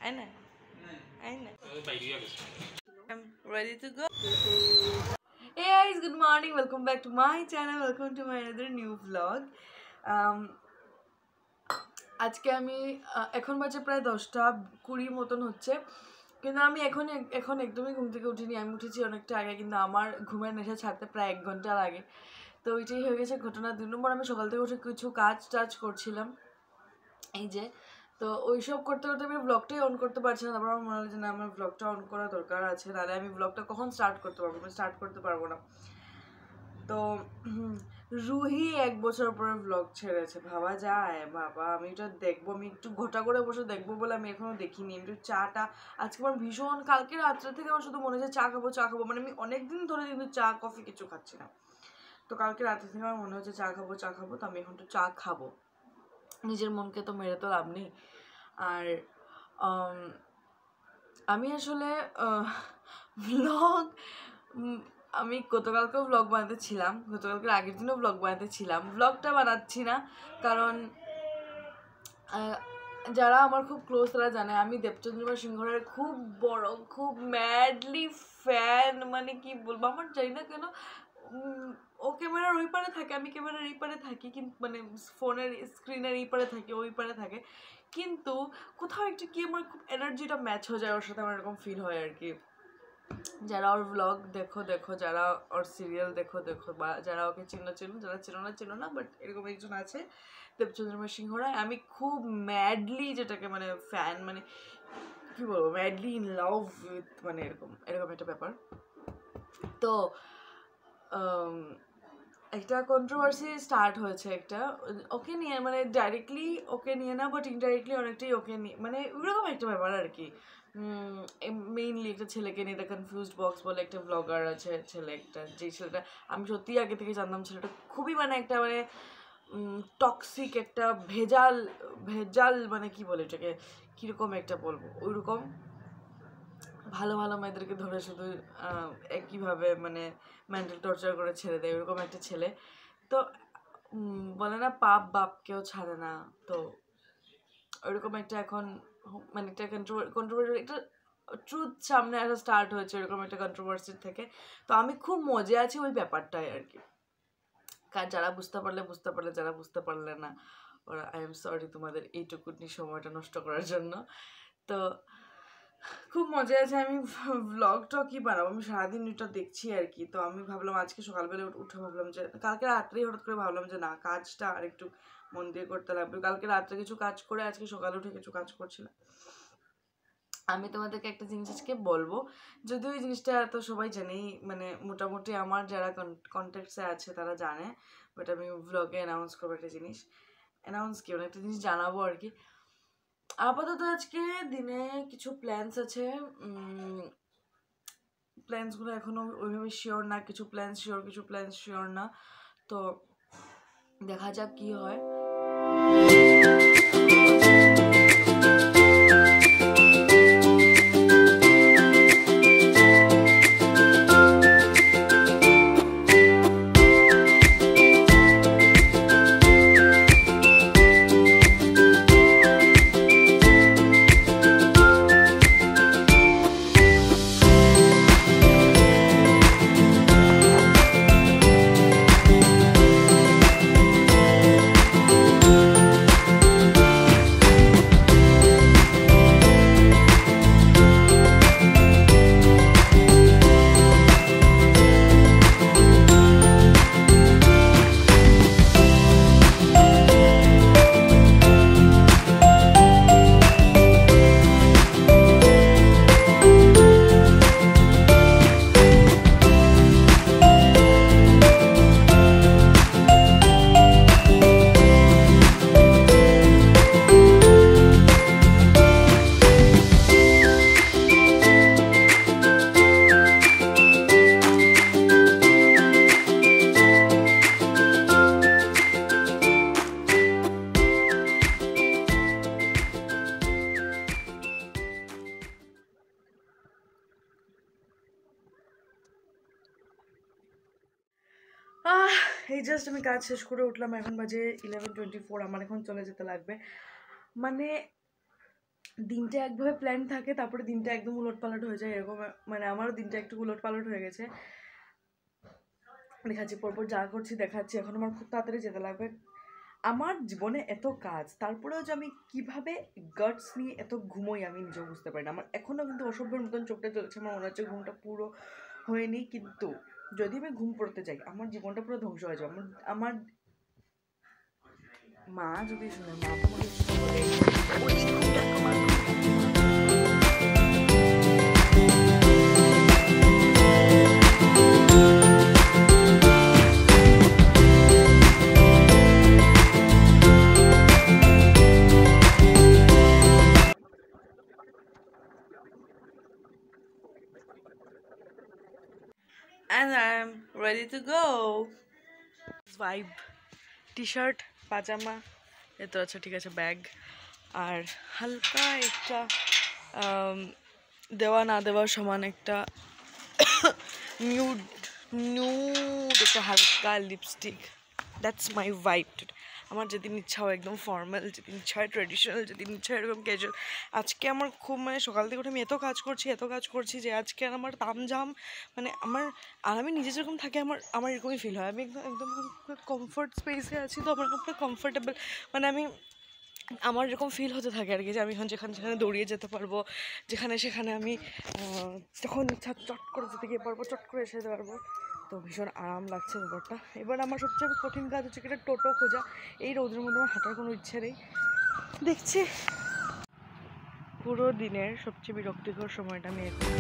I know. I know. I'm ready to go. Hey guys, good morning. Welcome back to my channel. Welcome to my another new vlog. আজকে আমি এখন বাজে প্রায় 10:20 মতন হচ্ছে, কিন্তু আমি এখন একদমই ঘুম থেকে উঠিনি। আমি উঠেছি অনেকটা আগে, কিন্তু আমার ঘুমের নেশা ছাড়তে প্রায় 1 ঘন্টা লাগে। তো ওইটাই হয়ে গেছে ঘটনা। 2 নম্বর, আমি সকাল থেকে উঠে কিছু কাজ করছিলাম, এই যে। তো ওইসব করতে করতে আমি ব্লগটাই অন করতে পারছি না। তারপর আমার মনে হলো যে না, আমার ব্লগটা অন করা দরকার আছে, নাহলে আমি ব্লগটা কখন স্টার্ট করতে পারবো? আমি স্টার্ট করতে পারবো না। তো রুহি 1 বছর পরে ব্লগ ছেড়েছে, ভাবা যায়? বাবা, আমি এটা দেখবো, আমি একটু ঘটা করে বসে দেখবো বলে আমি এখনো দেখিনি। আমি একটু চাটা আজকে আমার ভীষণ, কালকে রাত্রে থেকে আমার শুধু মনে হচ্ছে চা খাবো, মানে আমি অনেকদিন ধরে কিন্তু চা কফি কিছু খাচ্ছি না। তো কালকে রাত্রে থেকে আমার মনে হচ্ছে চা খাবো, তো আমি এখন একটু চা খাবো। নিজের মনকে তো মেরে তো লাভ নেই। আর আমি আসলে ব্লগ, আমি গতকালকেও ব্লগ বানাতে ছিলাম, গতকালকের আগের দিনও ব্লগ বানাতে ছিলাম। ব্লগটা বানাচ্ছি না কারণ যারা আমার খুব ক্লোজ তারা জানে আমি দেবচন্দ্রিমা সিংহরায়ের খুব বড়, খুব ম্যাডলি ফ্যান। মানে কি বলবো, আমার জানি না কেন ও ক্যামেরার ওই পারে থাকে, আমি ক্যামেরার এই পারে থাকি, কিন্তু মানে ফোনের স্ক্রিনের এই পারে থাকি, ওই পারে থাকে, কিন্তু কোথাও একটু কি আমার খুব এনার্জিটা ম্যাচ হয়ে যায় ওর সাথে, আমার এরকম ফিল হয় আর কি। যারা ওর ব্লগ দেখো, যারা ওর সিরিয়াল দেখো, বা যারা ওকে চিনো, যারা চিনো না, বাট এরকম একজন আছে দেবচন্দ্রিমা সিংহরায়। আমি খুব ম্যাডলি, যেটাকে মানে ফ্যান, মানে কি বলবো, ম্যাডলি ইন লাভ উইথ, মানে এরকম একটা ব্যাপার। তো একটা কন্ট্রোভার্সি স্টার্ট হয়েছে একটা ওকে নিয়ে, মানে ডাইরেক্টলি ওকে নিয়ে না, বাট ইনডাইরেক্টলি অনেকটাই ওকে নিয়ে, মানে ওইরকম একটা ব্যাপার আর কি। মেইনলি একটা ছেলেকে নিয়ে, দ্য কনফিউজড বক্স বলে একটা ব্লগার আছে, যে ছেলেটা আমি সত্যি আগে থেকে জানতাম, ছেলেটা খুবই মানে একটা মানে টক্সিক, একটা ভেজাল, মানে কি বলে এটাকে, কীরকম একটা বলবো, ওইরকম ভালো মেয়েদেরকে ধরে শুধু একইভাবে মানে মেন্টাল টর্চার করে ছেড়ে দেয়, ওইরকম একটা ছেলে। তো বলে না, পাপ বাপকেও ছাড়ে না, তো ওইরকম একটা এখন মানে একটা কন্ট্রোভার্সি, একটা ট্রুথ সামনে আসা স্টার্ট হয়েছে ওইরকম একটা কন্ট্রোভার্সির থেকে। তো আমি খুব মজা আছি ওই ব্যাপারটাই আর কি। যারা বুঝতে পারলে, যারা বুঝতে পারলে না, ওরা আই এম সরি তোমাদের এইটুকুনি সময়টা নষ্ট করার জন্য। তো খুব মজা আছে। আমি ব্লগটা কি বানাবো, আমি সারাদিন এটা দেখছি আর কি। তো আমি ভাবলাম আজকে সকালবেলা উঠে ভাবলাম যে, কালকে রাত্রেই হঠাৎ করে ভাবলাম যে না, কাজটা আর একটু মন দিয়ে করতে লাগবে। কালকে রাত্রে কিছু কাজ করে আজকে সকালে উঠে কিছু কাজ করছিলাম। আমি তোমাদেরকে একটা জিনিস আজকে বলবো, যদিও ওই জিনিসটা তো সবাই জানেই, মানে মোটামুটি আমার যারা কন্ট্যাক্টসে আছে তারা জানে, বাট আমি ব্লগে অ্যানাউন্স করবো একটা জিনিস, একটা জিনিস জানাবো আর কি। আপাতত আজকে দিনে কিছু প্ল্যানস আছে, প্ল্যানসগুলো এখনো ওইভাবে শিওর না, কিছু প্ল্যানস শিওর না। তো দেখা যাক কি হয়। এই জাস্ট আমি কাজ শেষ করে উঠলাম, এখন বাজে 11:24। আমার এখন চলে যেতে লাগবে। মানে দিনটা একভাবে প্ল্যান থাকে, তারপরে দিনটা একদম উলটপালট হয়ে যায় এরকম। মানে আমারও দিনটা একটু উলটপালট হয়ে গেছে। দেখাচ্ছি পরপর যা করছি দেখাচ্ছি। এখন আমার খুব তাড়াতাড়ি যেতে লাগবে। আমার জীবনে এত কাজ, তারপরেও যে আমি কিভাবে গাটস নিয়ে এত ঘুমোই আমি নিজেও বুঝতে পারি না। আমার এখনও কিন্তু অসভ্যের মতন চোখটা চলছে, আমার মনে হচ্ছে ঘুমটা পুরো হয়নি। কিন্তু যদি আমি ঘুম পড়তে যাই আমার জীবনটা পুরো ধ্বংস হয়ে যাবে। আমার মা যদি শুনে, মা তো আমাকে and I'm ready to go. Vibe, T shirt, পাজামা, এত আচ্ছা ঠিক আছে, ব্যাগ, আর হালকা একটা দেওয়া না দেওয়ার সমান একটা নিউড নিউড একটা হালকা লিপস্টিক। That's my vibe. আমার যেদিন ইচ্ছা হয় একদম ফর্মাল, যেদিন ইচ্ছা হয় ট্রেডিশনাল, যেদিন ইচ্ছা হয় এরকম ক্যাজুয়াল। আজকে আমার খুব মানে সকাল থেকে উঠে আমি এত কাজ করছি যে আজকে আমার তামঝাম মানে আমি নিজে যেরকম থাকি আমার এরকমই ফিল হয়। আমি একদম কমফর্ট স্পেসে আছি, তো আমার খুব কমফোর্টেবল, মানে আমার এরকম ফিল হতে থাকে আর কি, যে আমি এখন যেখানে দৌড়িয়ে যেতে পারবো, যেখানে সেখানে আমি যখন ইচ্ছা চট করে যেতে গিয়ে পারবো, চট করে এসে যেতে পারবো। তো ভীষণ আরাম লাগছে ব্যাপারটা। এবার আমার সবচেয়ে কঠিন কাজ হচ্ছে কি, একটা টোটো খোঁজা। এই রোদের মধ্যে আমার হাঁটার কোনো ইচ্ছে নেই। দেখছি পুরো দিনের সবচেয়ে বিরক্তিকর সময়টা আমি এখন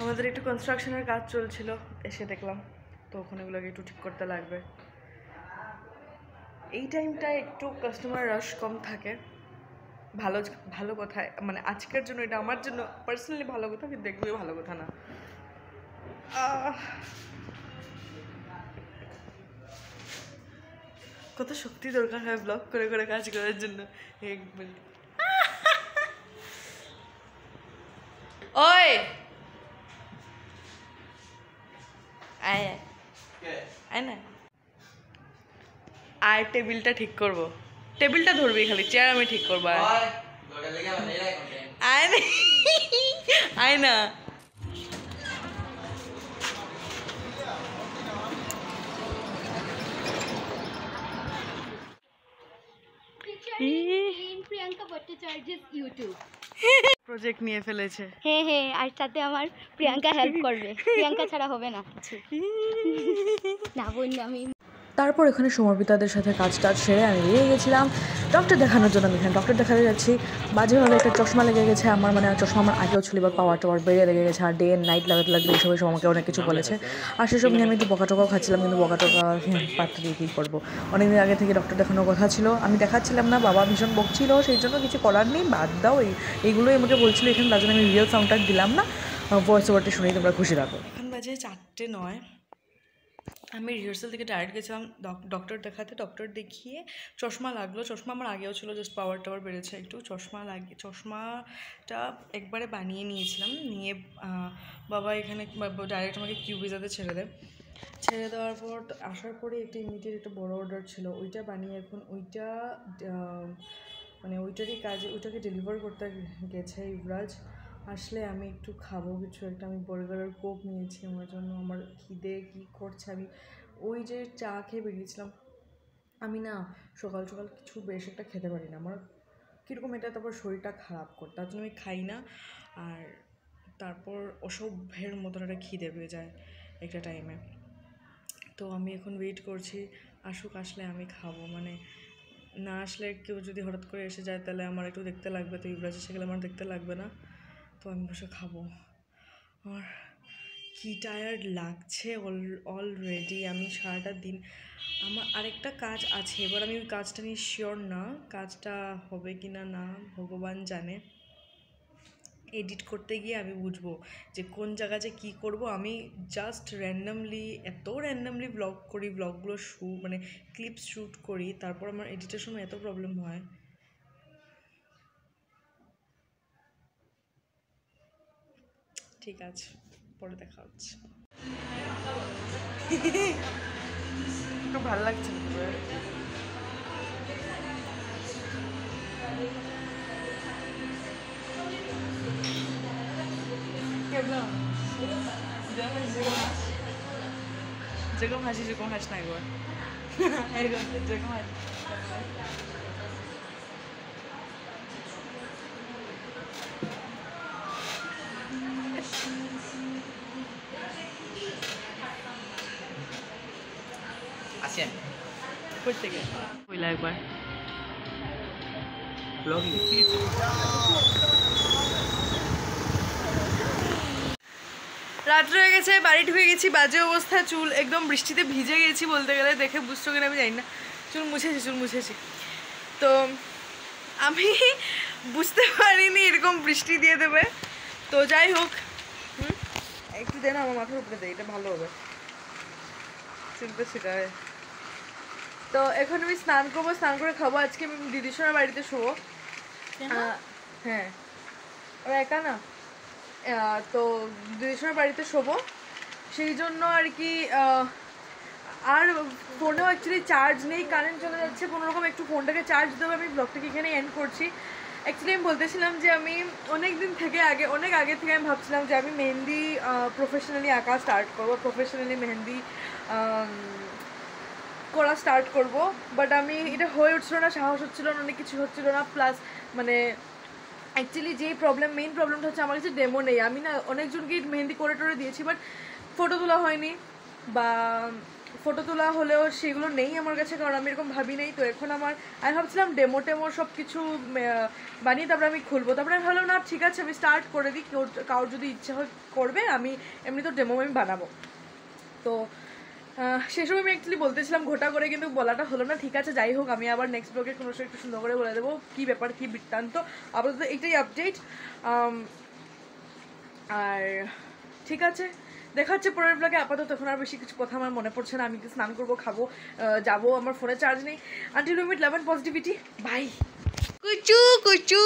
আমাদের একটু কনস্ট্রাকশনের কাজ চলছিল, এসে দেখলাম, তো ওখানে ওগুলোকে একটু ঠিক করতে লাগবে। এই টাইমটায় একটু কাস্টমার রাশ কম থাকে, ভালো ভালো কথা, মানে আজকের জন্য এটা আমার জন্য পার্সোনালি ভালো কথা, কিন্তু একদমই ভালো কথা না। কত শক্তি দরকার হয় ব্লগ করে করে কাজ করার জন্য। এক মিনিট, ওই আয় আয় না, আর টেবিলটা ঠিক করব, টেবিলটা ধরবি খালি, চেয়ার আমি ঠিক করবো। আয় না, আয় না। প্রিয়াঙ্কা ভট্টাচার্যের ইউটিউব প্রজেক্ট নিয়ে ফেলেছে। হ্যাঁ, আর সাথে আমার প্রিয়াঙ্কা হেল্প করবে, প্রিয়াঙ্কা ছাড়া হবে না কিছু। না বললে আমি। তারপর এখানে সমর্পিতাদের সাথে কাজ টাজ সেরে আমি বেরিয়ে গেছিলাম ডক্টর দেখানোর জন্য। আমি এখানে ডক্টর দেখাতে যাচ্ছি, বাজেভাবে একটা চশমা লেগে গেছে আমার, মানে চশমা আমার আগেও ছিল, এবার পাওয়ার টাওয়ার বেড়ে লেগে গেছে, আর ডে অ্যান্ড নাইট লাগাতে লাগবে, এইসব আমাকে অনেক কিছু বলেছে। আর সেসব নিয়ে আমি একটু বকাটকাও খাচ্ছিলাম, কিন্তু বকাটকা পাত্তা দিয়ে কী করবো। অনেকদিন আগে থেকে ডক্টর দেখানোর কথা ছিল, আমি দেখাচ্ছিলাম না, বাবা ভীষণ বকছিল, সেই জন্য কিছু করার নেই, বাদ দাও, এইগুলোই আমাকে বলছিল এখানে, তার জন্য আমি রিয়েল সাউন্ডটা দিলাম না, ভয়েস ওভারটা শুনেই তোমরা খুশি থাকো। এখন বাজে 4:09, আমি রিহার্সাল থেকে ডাইরেক্ট গেছিলাম ডক্টর দেখাতে। ডক্টর দেখিয়ে চশমা লাগলো, চশমা আমার আগেও ছিল, জাস্ট পাওয়ার টাওয়ার বেড়েছে একটু। চশমাটা একবারে বানিয়ে নিয়েছিলাম, নিয়ে বাবা এখানে ডাইরেক্ট আমাকে কিউবিজাতে ছেড়ে দেওয়ার পর আসার পরে একটা ইমিডিয়েট একটা বড় অর্ডার ছিল, ওইটা বানিয়ে এখন ওইটা মানে ওইটাকে ডেলিভার করতে গেছে ইভরাজ। আসলে আমি একটু খাবো কিছু একটা, আমি বার্গার আর কোক নিয়েছি আমার জন্য, আমার খিদে কী করছে। আমি ওই যে চা খেয়ে বেরিয়েছিলাম, আমি না সকাল সকাল কিছু বেশ একটা খেতে পারি না, আমার কীরকম এটা তারপর শরীরটা খারাপ করে, তার জন্য আমি খাই না। আর তারপর অসভ্যের মতন একটা খিদে পেয়ে যায় একটা টাইমে। তো আমি এখন ওয়েট করছি আসলে আমি খাবো, মানে না আসলে কেউ যদি হঠাৎ করে এসে যায় তাহলে আমার একটু দেখতে লাগবে, তো ইউবরাজ এসে গেলে আমার দেখতে লাগবে না, তো আমি বসে খাবো। আর কি টায়ার্ড লাগছে অলরেডি। আমি সারাটা দিন, আমার আরেকটা কাজ আছে, এবার আমি ওই কাজটা নিয়ে শিওর না, কাজটা হবে কি না না ভগবান জানে। এডিট করতে গিয়ে আমি বুঝবো যে কোন জায়গাতে কী করব। আমি জাস্ট এত র্যান্ডামলি ব্লগ করি, ব্লগগুলো মানে ক্লিপস শ্যুট করি, তারপর আমার এডিটের সময় এত প্রবলেম হয়। ঠিক আছে, পরে দেখা হচ্ছে। একটু ভালো লাগছে যেরকম হাসি যেরকম হাস না একবার যেরকম হাসি। আসেন প্রত্যেকে হইলা একবার ব্লগিং। রাত্রে হয়ে গেছে, বাড়ি ঢুকে গেছি, বাজে অবস্থা, চুল একদম বৃষ্টিতে ভিজে গেছি বলতে গেলে, দেখে বুঝছো কিনা আমি জানি না। চুল মুছেছি। তো আমি বুঝতে পারিনি এরকম বৃষ্টি দিয়ে দেবে। তো যাই হোক, একটু দে না, আমার মাথার উপরে দে, এটা ভালো হবে, চুলটা ছিটায়। তো এখন আমি স্নান করবো, স্নান করে খাবো। আজকে আমি দিদিশোনার বাড়িতে শোবো। হ্যাঁ, ওরা একা না, তো দিদিশোনার বাড়িতে শোবো, সেই জন্য আর কি। আর ফোনেও অ্যাকচুয়ালি চার্জ নেই, কারেন্ট চলে যাচ্ছে, কোনোরকম একটু ফোনটাকে চার্জ দেবো। আমি ব্লগটাকে এখানে এন্ড করছি। অ্যাকচুয়ালি আমি বলতেছিলাম যে আমি অনেক আগে থেকে আমি ভাবছিলাম যে আমি মেহেন্দি প্রফেশনালি আঁকা স্টার্ট করবো, প্রফেশনালি মেহেন্দি করা স্টার্ট করব, বাট আমি এটা হয়ে উঠছিল না, সাহস হচ্ছিল না, অনেক কিছু হচ্ছিল না। প্লাস মানে অ্যাকচুয়ালি যেই মেইন প্রবলেমটা হচ্ছে, আমার কাছে ডেমো নেই। আমি না অনেকজনকেই মেহেন্দি করে দিয়েছি, বাট ফটো তোলা হয়নি, বা ফটো তোলা হলেও সেগুলো নেই আমার কাছে, কারণ আমি এরকম ভাবি নেই। তো এখন আমি ভাবছিলাম টেমো সব কিছু বানিয়ে তারপরে আমি খুলবো। তারপরে আমি ভাবলাম না, ঠিক আছে আমি স্টার্ট করে দিই, কারোর যদি ইচ্ছে হয় করবে, আমি এমনি তো ডেমো আমি বানাবো। তো সেসব আমি অ্যাকচুয়ালি বলতেছিলাম ঘটা করে, কিন্তু বলাটা হলো না। ঠিক আছে, যাই হোক, আমি আবার নেক্সট ব্লগে কোনো সময় একটু সুন্দর করে বলে দেবো কী ব্যাপার, কী বৃত্তান্ত। আপাতত এইটাই আপডেট। আর ঠিক আছে, দেখা হচ্ছে পরের ব্লগে। আপাতত এখন আর বেশি কিছু কথা আমার মনে পড়ছে না। আমি স্নান করবো, খাবো, যাবো, আমার ফোনে চার্জ নেই। Until we meet, love and positivity, bye. কুচু কুচু।